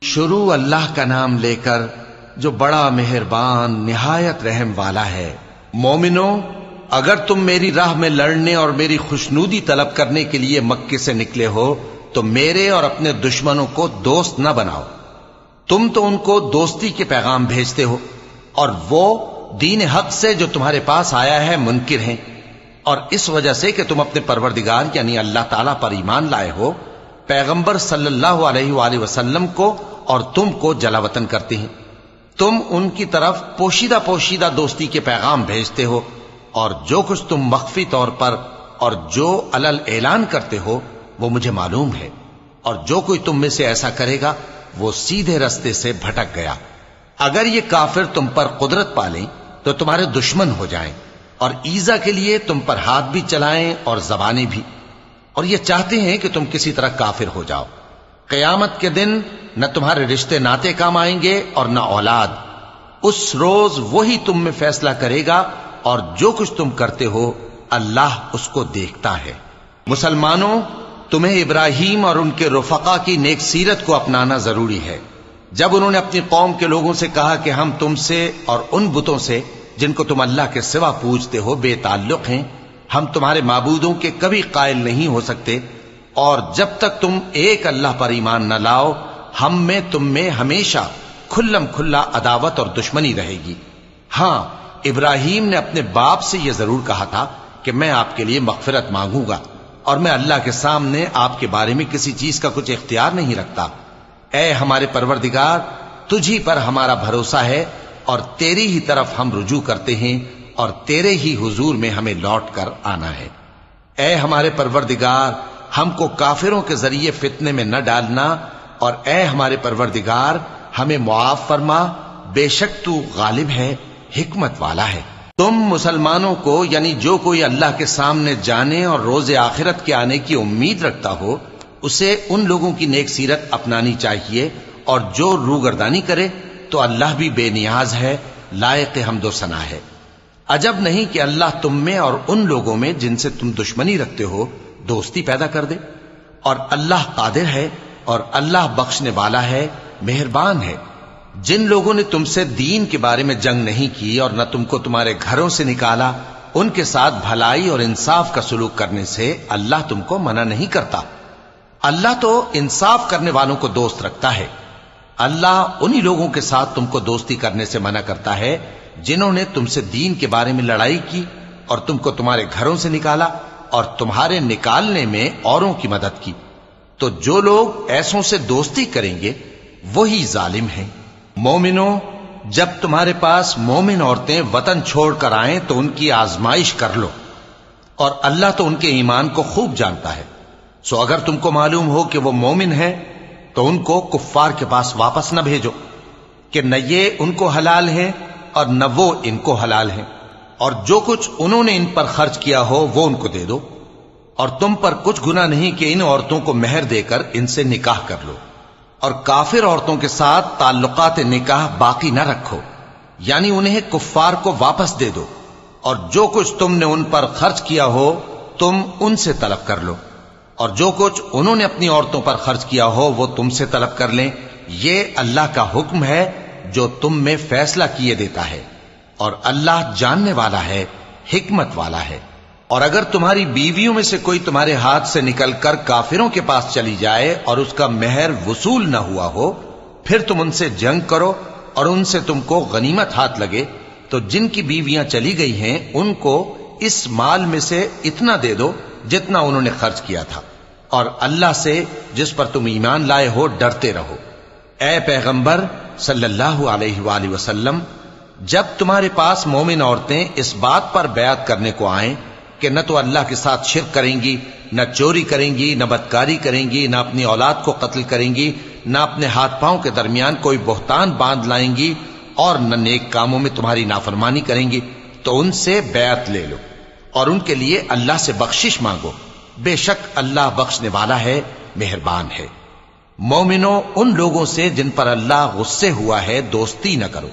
شروع اللہ کا نام لے کر جو بڑا مہربان نہایت رحم والا ہے۔ مومنو، اگر تم میری راہ میں لڑنے اور میری خوشنودی طلب کرنے کے لیے مکے سے نکلے ہو تو میرے اور اپنے دشمنوں کو دوست نہ بناؤ۔ تم تو ان کو دوستی کے پیغام بھیجتے ہو اور وہ دین حق سے جو تمہارے پاس آیا ہے منکر ہیں، اور اس وجہ سے کہ تم اپنے پروردگار یعنی اللہ تعالیٰ پر ایمان لائے ہو، پیغمبر صلی اللہ علیہ وآلہ وسلم کو اور تم کو جلا وطن کرتے ہیں۔ تم ان کی طرف پوشیدہ پوشیدہ دوستی کے پیغام بھیجتے ہو، اور جو کچھ تم مخفی طور پر اور جو علل اعلان کرتے ہو وہ مجھے معلوم ہے، اور جو کوئی تم میں سے ایسا کرے گا وہ سیدھے رستے سے بھٹک گیا۔ اگر یہ کافر تم پر قدرت پالیں تو تمہارے دشمن ہو جائیں، اور ایذا کے لیے تم پر ہاتھ بھی چلائیں اور زبانیں بھی، اور یہ چاہتے ہیں کہ تم کسی طرح کافر ہو جاؤ۔ قیامت کے دن نہ تمہارے رشتے ناتے کام آئیں گے اور نہ اولاد۔ اس روز وہی تم میں فیصلہ کرے گا، اور جو کچھ تم کرتے ہو اللہ اس کو دیکھتا ہے۔ مسلمانوں، تمہیں ابراہیم اور ان کے رفقا کی نیک سیرت کو اپنانا ضروری ہے۔ جب انہوں نے اپنی قوم کے لوگوں سے کہا کہ ہم تم سے اور ان بتوں سے جن کو تم اللہ کے سوا پوجتے ہو بے تعلق ہیں، ہم تمہارے معبودوں کے کبھی قائل نہیں ہو سکتے، اور جب تک تم ایک اللہ پر ایمان نہ لاؤ ہم میں تم میں ہمیشہ کھلم کھلا عداوت اور دشمنی رہے گی۔ ہاں، ابراہیم نے اپنے باپ سے یہ ضرور کہا تھا کہ میں آپ کے لیے مغفرت مانگوں گا، اور میں اللہ کے سامنے آپ کے بارے میں کسی چیز کا کچھ اختیار نہیں رکھتا۔ اے ہمارے پروردگار، تجھی پر ہمارا بھروسہ ہے اور تیری ہی طرف ہم رجوع کرتے ہیں، اور تیرے ہی حضور میں ہمیں لوٹ کر آنا ہے۔ اے ہمارے پروردگار، ہم کو کافروں کے ذریعے فتنے میں نہ ڈالنا، اور اے ہمارے پروردگار ہمیں معاف فرما، بے شک تو غالب ہے، حکمت والا ہے۔ تم مسلمانوں کو یعنی جو کوئی اللہ کے سامنے جانے اور روز آخرت کے آنے کی امید رکھتا ہو اسے ان لوگوں کی نیک سیرت اپنانی چاہیے، اور جو روگردانی کرے تو اللہ بھی بے نیاز ہے، لائق حمد و ثنا ہے۔ عجب نہیں کہ اللہ تم میں اور ان لوگوں میں جن سے تم دشمنی رکھتے ہو دوستی پیدا کر دے، اور اللہ قادر ہے اور اللہ بخشنے والا ہے، مہربان ہے۔ جن لوگوں نے تم سے دین کے بارے میں جنگ نہیں کی اور نہ تم کو تمہارے گھروں سے نکالا، ان کے ساتھ بھلائی اور انصاف کا سلوک کرنے سے اللہ تم کو منع نہیں کرتا۔ اللہ تو انصاف کرنے والوں کو دوست رکھتا ہے۔ اللہ انہی لوگوں کے ساتھ تم کو دوستی کرنے سے منع کرتا ہے جنہوں نے تم سے دین کے بارے میں لڑائی کی اور تم کو تمہارے گھروں سے نکالا اور تمہارے نکالنے میں اوروں کی مدد کی۔ تو جو لوگ ایسوں سے دوستی کریں گے وہی ظالم ہیں۔ مومنوں، جب تمہارے پاس مومن عورتیں وطن چھوڑ کر آئیں تو ان کی آزمائش کر لو، اور اللہ تو ان کے ایمان کو خوب جانتا ہے۔ سو اگر تم کو معلوم ہو کہ وہ مومن ہیں تو ان کو کفار کے پاس واپس نہ بھیجو کہ نہ یہ ان کو حلال ہیں اور نہ وہ ان کو حلال ہیں، اور جو کچھ انہوں نے ان پر خرچ کیا ہو وہ ان کو دے دو، اور تم پر کچھ گناہ نہیں کہ ان عورتوں کو مہر دے کر ان سے نکاح کر لو، اور کافر عورتوں کے ساتھ تعلقات نکاح باقی نہ رکھو، یعنی انہیں کفار کو واپس دے دو، اور جو کچھ تم نے ان پر خرچ کیا ہو تم ان سے طلب کر لو، اور جو کچھ انہوں نے اپنی عورتوں پر خرچ کیا ہو وہ تم سے طلب کر لیں۔ یہ اللہ کا حکم ہے جو تم میں فیصلہ کیے دیتا ہے، اور اللہ جاننے والا ہے، حکمت والا ہے۔ اور اگر تمہاری بیویوں میں سے کوئی تمہارے ہاتھ سے نکل کر کافروں کے پاس چلی جائے اور اس کا مہر وصول نہ ہوا ہو، پھر تم ان سے جنگ کرو اور ان سے تم کو غنیمت ہاتھ لگے، تو جن کی بیویاں چلی گئی ہیں ان کو اس مال میں سے اتنا دے دو جتنا انہوں نے خرچ کیا تھا، اور اللہ سے جس پر تم ایمان لائے ہو ڈرتے رہو۔ اے پیغمبر صلی اللہ علیہ وآلہ وسلم، جب تمہارے پاس مومن عورتیں اس بات پر بیعت کرنے کو آئیں کہ نہ تو اللہ کے ساتھ شرک کریں گی، نہ چوری کریں گی، نہ بدکاری کریں گی، نہ اپنی اولاد کو قتل کریں گی، نہ اپنے ہاتھ پاؤں کے درمیان کوئی بہتان باندھ لائیں گی، اور نہ نیک کاموں میں تمہاری نافرمانی کریں گی، تو ان سے بیعت لے لو اور ان کے لیے اللہ سے بخشش مانگو، بے شک اللہ بخشنے والا ہے، مہربان ہے۔ مومنوں، ان لوگوں سے جن پر اللہ غصے ہوا ہے دوستی نہ کرو،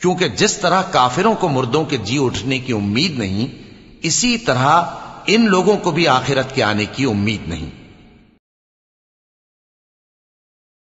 کیونکہ جس طرح کافروں کو مردوں کے جی اٹھنے کی امید نہیں، اسی طرح ان لوگوں کو بھی آخرت کے آنے کی امید نہیں۔